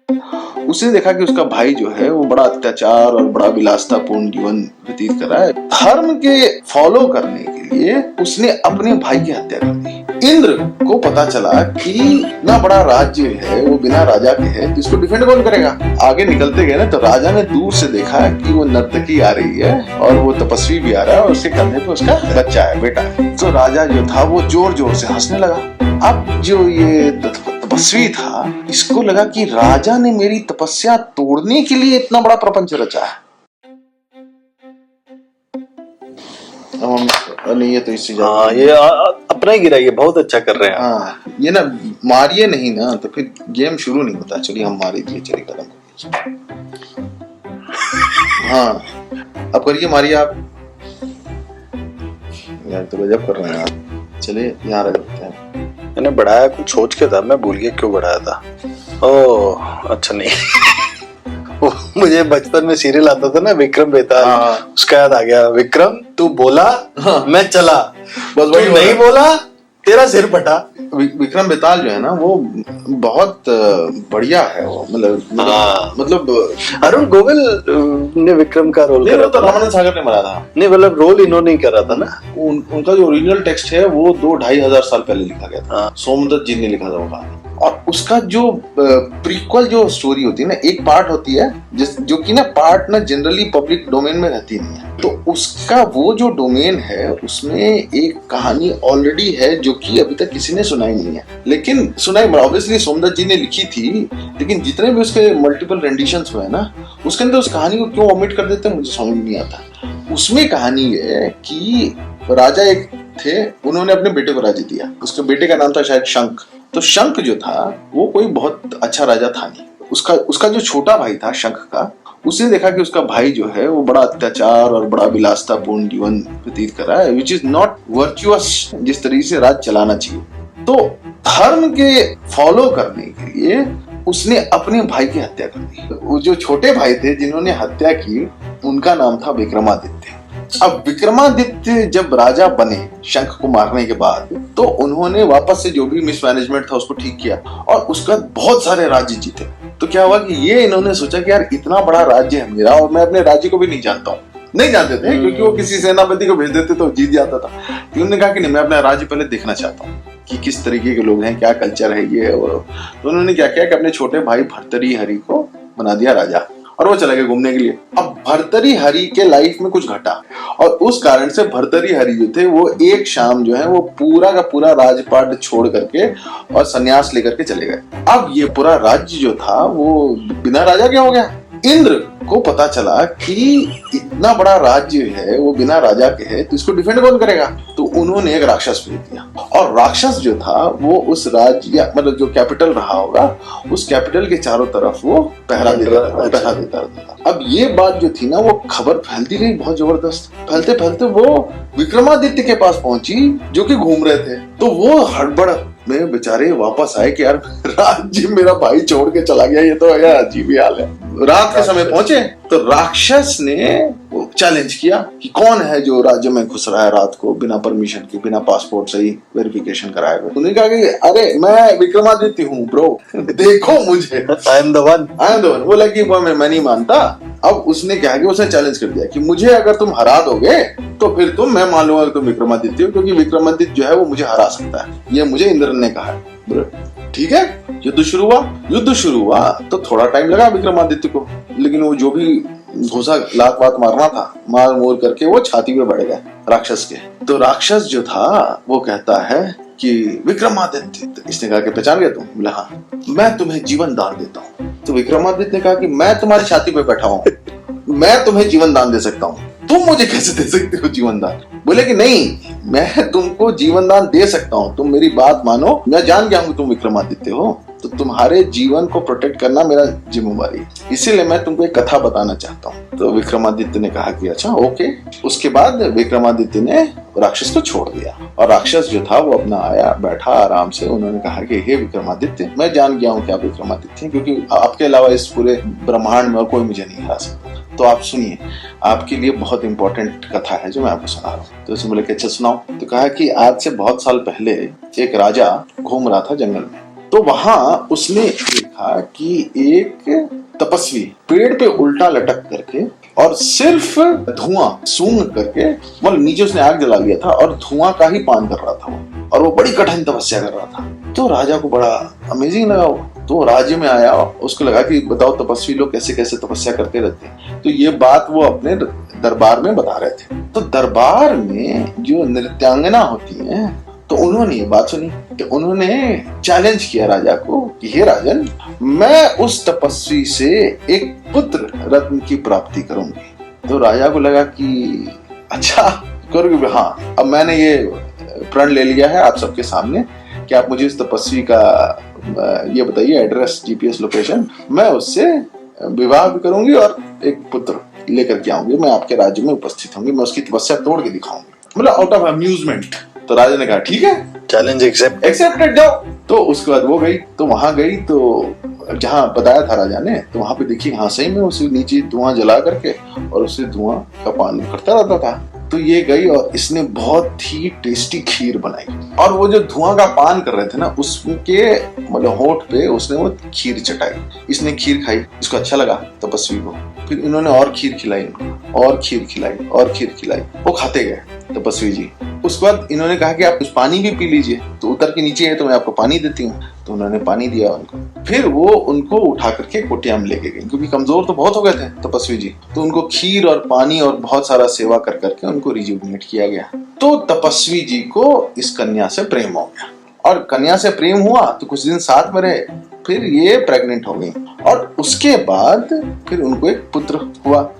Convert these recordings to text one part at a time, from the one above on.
उसने देखा कि उसका भाई जो है वो बड़ा अत्याचार और बड़ा विलासितापूर्ण जीवन व्यतीत कर रहा है। धर्म के फॉलो करने के लिए उसने अपने भाई की हत्या कर दी। इंद्र को पता चला कि इतना बड़ा राज्य है वो बिना राजा के है, तो इसको डिफेंड कौन करेगा। आगे निकलते गए ना तो राजा ने दूर से देखा कि वो नर्तकी आ रही है और वो तपस्वी भी आ रहा है और उसके कंधे पे उसका बच्चा है, बेटा है। तो राजा जो था वो जोर जोर से हंसने लगा। अब जो ये तपस्वी था, इसको लगा कि राजा ने मेरी तपस्या तोड़ने के लिए इतना बड़ा प्रपंच रचा है। नहीं ये तो इससे हाँ, ये अपना ही गिरा, ये बहुत अच्छा कर रहे हैं। हाँ, ये ना मारिए नहीं ना तो फिर गेम शुरू नहीं होता। चलिए हम मारे दिए, चलिए कदम को। हाँ अब करिए, मारिए आप। यार तो गजब कर रहे हैं आप। चलिए यहाँ रख देते हैं। मैंने बढ़ाया कुछ सोच के था, मैं भूल गया क्यों बढ़ाया था। ओह अच्छा नहीं मुझे बचपन में सीरियल आता था ना विक्रम बेताल, उसका याद आ गया। विक्रम तू बोला मैं चला, बस वही नहीं बोला तेरा सिर फटा। विक्रम बेताल जो है ना वो बहुत बढ़िया है। वो मतलब अरुण गोविल ने विक्रम का रोल करा था। रामानंद सागर ने बनाया था। नहीं मतलब रोल इन्होंने ही करा था ना। उनका जो ओरिजिनल टेक्स्ट है वो 2-2.5 साल पहले लिखा गया था। सोमदत्त जी ने लिखा था वो कहानी। और उसका जो प्रीक्वल जो स्टोरी होती है ना, एक पार्ट होती है जो कि ना पार्ट ना जनरली पब्लिक डोमेन में रहती नहीं है, तो उसका वो जो डोमेन है उसमें एक कहानी ऑलरेडी है जो कि अभी तक किसी ने सुनाई नहीं है। लेकिन सुनाई ऑब्वियसली सोमदत्त जी ने लिखी थी, लेकिन जितने भी उसके मल्टीपल रेंडिशंस हुए ना, उसके अंदर उस कहानी को क्यों ओमिट कर देते हैं मुझे समझ नहीं आता। उसमें कहानी है कि राजा एक थे, उन्होंने अपने बेटे को राज्य दिया। उसके बेटे का नाम था शायद शंख। तो शंख जो था वो कोई बहुत अच्छा राजा था नहीं। उसका जो छोटा भाई था शंख का, उसने देखा कि उसका भाई जो है वो बड़ा अत्याचार और बड़ा विलासितापूर्ण जीवन व्यतीत कर रहा है, विच इज नॉट वर्चुअस, जिस तरीके से राज चलाना चाहिए। तो धर्म के फॉलो करने के लिए उसने अपने भाई की हत्या कर दी। वो जो छोटे भाई थे जिन्होंने हत्या की, उनका नाम था विक्रमादित्य। अब विक्रमादित्य जब राजा बने शंख को मारने के बाद, तो उन्होंने वापस से जो भी मिसमैनेजमेंट था उसको ठीक किया और उसका बहुत सारे राज्य जीते। तो क्या हुआ कि ये इन्होंने सोचा कि यार इतना बड़ा राज्य है मेरा और मैं अपने राज्य को भी नहीं जानता हूँ। नहीं जानते थे क्योंकि वो किसी सेनापति को भेज देते तो जीत जाता था। उन्होंने कहा कि नहीं, मैं अपना राज्य पहले देखना चाहता हूँ कि किस तरीके के लोग हैं, क्या कल्चर है ये और। तो उन्होंने क्या किया कि अपने छोटे भाई भर्तृहरि को बना दिया राजा और वो चले गए घूमने के लिए। अब भर्तृहरि के लाइफ में कुछ घटा और उस कारण से भर्तृहरि जो थे वो एक शाम जो है वो पूरा का पूरा राजपाट छोड़ करके और संन्यास लेकर के चले गए। अब ये पूरा राज्य जो था वो बिना राजा के हो गया। इंद्र को पता चला कि इतना बड़ा राज्य है वो बिना राजा के है, तो इसको डिफेंड कौन करेगा। तो उन्होंने एक राक्षस भेज दिया और राक्षस जो था वो उस राज्य मतलब जो कैपिटल रहा होगा उस कैपिटल के चारों तरफ वो पहरा देता था। अब ये बात जो थी ना वो खबर फैलती गई बहुत जबरदस्त। फैलते फैलते वो विक्रमादित्य के पास पहुंची जो कि घूम रहे थे। तो वो हड़बड़ में बेचारे वापस आए कि यार राज्य मेरा भाई छोड़ के चला गया, ये तो यार अजीब ही हाल है। रात के समय पहुंचे तो राक्षस ने चैलेंज किया कि कौन है जो राज्य में घुस रहा है रात को बिना परमिशन के, बिना पासपोर्ट से ही वेरिफिकेशन कराए हुए। उन्होंने कहा कि अरे मैं विक्रमादित्य हूँ ब्रो, देखो मुझे, आई एम द वन। बोला कि मैं नहीं मानता। अब उसने क्या किया, उसने चैलेंज कर दिया कि मुझे अगर तुम हरा दोगे तो फिर मैं मान लूंगा कि तुम विक्रमादित्य हो, क्योंकि विक्रमादित्य जो है वो मुझे हरा सकता है, ये मुझे इंद्र ने कहा है। ठीक है, युद्ध शुरू हुआ तो थोड़ा टाइम लगा विक्रमादित्य को, लेकिन वो जो भी घुसा लात वात मारना था मार मोर करके वो छाती पे बढ़ गया राक्षस के। तो राक्षस जो था वो कहता है कि विक्रमादित्य, तो इसने कहा कि पहचान गया तुम? बोला हाँ, मैं तुम्हें जीवन दान देता हूँ। तो विक्रमादित्य ने कहा कि मैं तुम्हारी छाती पे बैठा हूँ, मैं तुम्हें जीवन दान दे सकता हूँ, तुम मुझे कैसे दे सकते हो जीवन दान? बोले कि नहीं, मैं तुमको जीवन दान दे सकता हूँ, तुम मेरी बात मानो, मैं जान गया हूँ तुम विक्रमादित्य हो, तो तुम्हारे जीवन को प्रोटेक्ट करना मेरा जिम्मेवारी है, इसीलिए मैं तुमको एक कथा बताना चाहता हूँ। तो विक्रमादित्य ने कहा कि अच्छा ओके। उसके बाद विक्रमादित्य ने राक्षस को छोड़ दिया और राक्षस जो था वो अपना आया बैठा आराम से। उन्होंने कहा कि हे विक्रमादित्य, मैं जान गया हूँ कि आप विक्रमादित्य हैं, क्योंकि आपके अलावा इस पूरे ब्रह्मांड में कोई मुझे नहीं हरा सकता। तो आप सुनिए, आपके लिए बहुत इंपॉर्टेंट कथा है जो मैं आपको सुना रहा हूँ। तो उसने बोले कि अच्छा सुनाओ। तो कहा कि आज से बहुत साल पहले एक राजा घूम रहा था जंगल में, तो वहां उसने देखा कि एक तपस्वी पेड़ पे उल्टा लटक करके और सिर्फ धुआं सूंघ करके, मतलब नीचे उसने आग जला लिया था और धुआं का ही पान कर रहा था वो, और वो बड़ी कठिन तपस्या कर रहा था। तो राजा को बड़ा अमेजिंग लगा वो, तो राज्य में आया, उसको लगा कि बताओ तपस्वी लोग कैसे कैसे तपस्या करते रहते हैं। तो ये बात वो अपने दरबार में बता रहे थे। तो दरबार में जो नृत्यांगना होती हैं, तो उन्होंने ये बात सुनी, तो उन्होंने चैलेंज किया राजा को कि हे राजन, मैं उस तपस्वी से एक पुत्र रत्न की प्राप्ति करूंगी। तो राजा को लगा कि अच्छा करोगे? हाँ, अब मैंने ये प्रण ले लिया है आप सबके सामने कि आप मुझे इस तपस्वी का ये बताइए एड्रेस, जीपीएस लोकेशन, मैं उससे विवाह भी करूंगी और एक पुत्र लेकर के आऊंगी, मैं आपके राज्य में उपस्थित होंगी, मैं उसकी तपस्या तोड़ के दिखाऊंगी, मतलब आउट ऑफ अम्यूजमेंट। तो राजा ने कहा ठीक है, चैलेंज एक्सेप्टेड, जाओ। तो उसके बाद वो गई, तो वहां गई, तो जहां बताया था राजा ने, तो वहां पे देखी हाँ सही में उसे नीचे धुआं जला करके और उसे धुआं का पान करता रहता था। तो ये गई और इसने बहुत ही टेस्टी खीर बनाई, और वो जो धुआं का पान कर रहे थे ना, उसके मतलब होठ पे उसने वो खीर चटाई। इसने खीर खाई, इसको अच्छा लगा तपस्वी को, फिर इन्होंने और खीर खिलाई इनको, और खीर खिलाई, और खीर खिलाई, वो खाते गए तपस्वी जी। उसके बाद इन्होंने कहा कि आप कुछ पानी भी पी लीजिए, तो उतर के नीचे है तो मैं आपको पानी देती हूँ। तो उन्होंने पानी दिया उनको, फिर वो उनको उठा करके कुटिया में लेके गई, क्योंकि कमजोर तो बहुत हो गए थे तपस्वी जी। तो उनको खीर और पानी और बहुत सारा सेवा कर करके उनको रिजुविनेट किया गया। तो तपस्वी जी को इस कन्या से प्रेम हो गया, और कन्या से प्रेम हुआ तो कुछ दिन साथ में रहे, फिर ये प्रेग्नेंट हो गई, और उसके बाद फिर उनको एक पुत्र हुआ।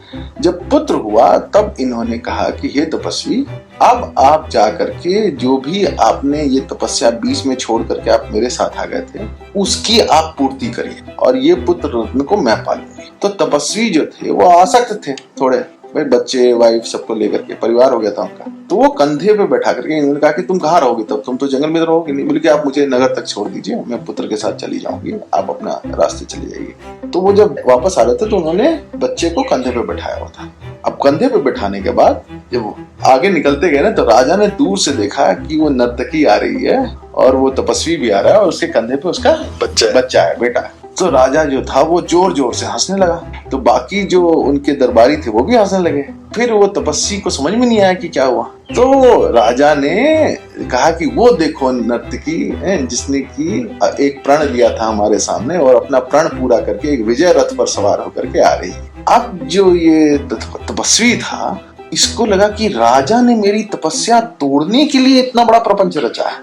जब पुत्र हुआ तब इन्होंने कहा कि हे तपस्वी, अब आप जा करके जो भी आपने ये तपस्या बीच में छोड़ करके आप मेरे साथ आ गए थे, उसकी आप पूर्ति करिए, और ये पुत्र रत्न को मैं पालूंगी। तो तपस्वी जो थे वो आसक्त थे थोड़े, भाई बच्चे वाइफ सबको लेकर के परिवार हो गया था उनका। तो वो कंधे पे बैठा करके इन्होंने कहा कि तुम कहाँ रहोगे, तब तुम तो जंगल में रहोगे नहीं, बल्कि आप मुझे नगर तक छोड़ दीजिए, मैं पुत्र के साथ चली जाऊंगी, आप अपना रास्ते चले जाइए। तो वो जब वापस आ रहे थे तो उन्होंने बच्चे को कंधे पे बैठाया हुआ था। अब कंधे पे बैठाने के बाद जब आगे निकलते गए ना, तो राजा ने दूर से देखा कि वो नर्तकी आ रही है और वो तपस्वी भी आ रहा है, और उसके कंधे पे उसका बच्चा है, बेटा। तो राजा जो था वो जोर जोर से हंसने लगा, तो बाकी जो उनके दरबारी थे वो भी हंसने लगे। फिर वो तपस्वी को समझ में नहीं आया कि क्या हुआ। तो राजा ने कहा कि वो देखो नर्तकी जिसने की एक प्रण लिया था हमारे सामने, और अपना प्रण पूरा करके एक विजय रथ पर सवार होकर के आ रही। अब जो ये तपस्वी था, इसको लगा कि राजा ने मेरी तपस्या तोड़ने के लिए इतना बड़ा प्रपंच रचा है,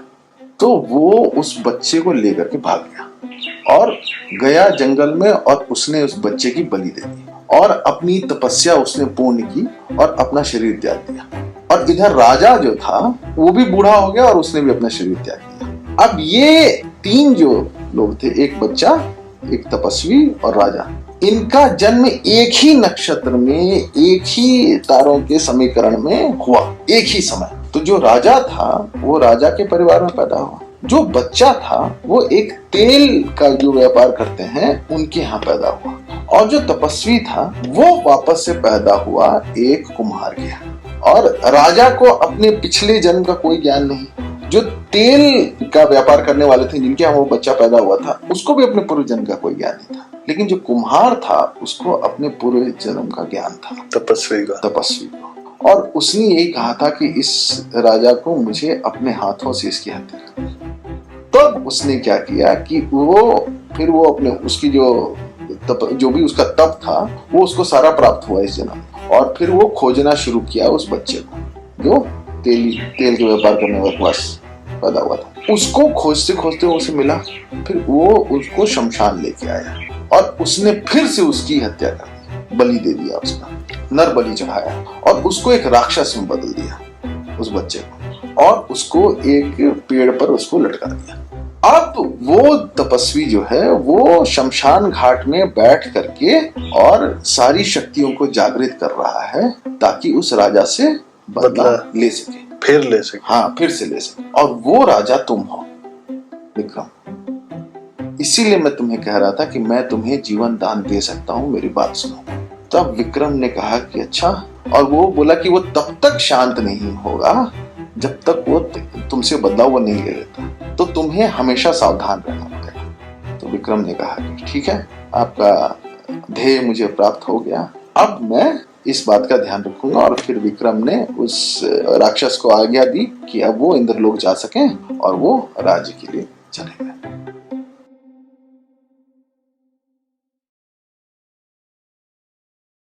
तो वो उस बच्चे को लेकर के भाग गया और गया जंगल में, और उसने उस बच्चे की बलि दे दी, और अपनी तपस्या उसने पूर्ण की और अपना शरीर त्याग दिया। और इधर राजा जो था वो भी बूढ़ा हो गया और उसने भी अपना शरीर त्याग दिया। अब ये तीन जो लोग थे, एक बच्चा, एक तपस्वी और राजा, इनका जन्म एक ही नक्षत्र में, एक ही तारों के समीकरण में हुआ, एक ही समय। तो जो राजा था वो राजा के परिवार में पैदा हुआ, जो बच्चा था वो एक तेल का जो व्यापार करते हैं उनके यहाँ पैदा हुआ, और जो तपस्वी था वो वापस से पैदा हुआ एक कुम्हार के यहाँ। और राजा को अपने पिछले जन्म का कोई ज्ञान नहीं। जो तेल का व्यापार करने वाले थे जिनके यहाँ वो बच्चा पैदा हुआ था, उसको भी अपने पूर्व जन्म का कोई ज्ञान नहीं था। लेकिन जो कुम्हार था उसको अपने पूर्व जन्म का ज्ञान था, तपस्वी को। और उसने यही कहा था कि इस राजा को मुझे अपने हाथों से इसकी हत्या करनी। तब उसने क्या किया कि फिर वो अपने उसकी जो भी उसका तप था वो उसको सारा प्राप्त हुआ इस जन्म, और फिर वो खोजना शुरू किया उस बच्चे को जो तेल के व्यापार करने वाले पास पैदा हुआ था। उसको खोजते खोजते उसे मिला, फिर वो उसको शमशान लेके आया और उसने फिर से उसकी हत्या कर दी, बलि दे दिया, उसका नर बलि चढ़ाया, और उसको एक राक्षस में बदल दिया उस बच्चे को, और उसको एक पेड़ पर उसको लटका दिया। अब वो तपस्वी जो है वो शमशान घाट में बैठ करके और सारी शक्तियों को जागृत कर रहा है ताकि उस राजा से बदला ले सके, फिर ले सके। और वो राजा तुम हो विक्रम। इसीलिए मैं तुम्हें कह रहा था कि मैं तुम्हें जीवन दान दे सकता हूँ, मेरी बात सुनो। तब विक्रम ने कहा कि अच्छा, और वो बोला कि वो तब तक शांत नहीं होगा जब तक वो तुमसे बदला वो नहीं ले लेता, तो तुम्हें हमेशा सावधान रहना पड़ेगा। विक्रम ने कहा कि ठीक है, आपका ध्येय मुझे प्राप्त हो गया, अब मैं इस बात का ध्यान रखूंगा। और फिर विक्रम ने उस राक्षस को आज्ञा दी कि अब वो इंद्रलोक जा सकें और वो राज्य के लिए चले गए।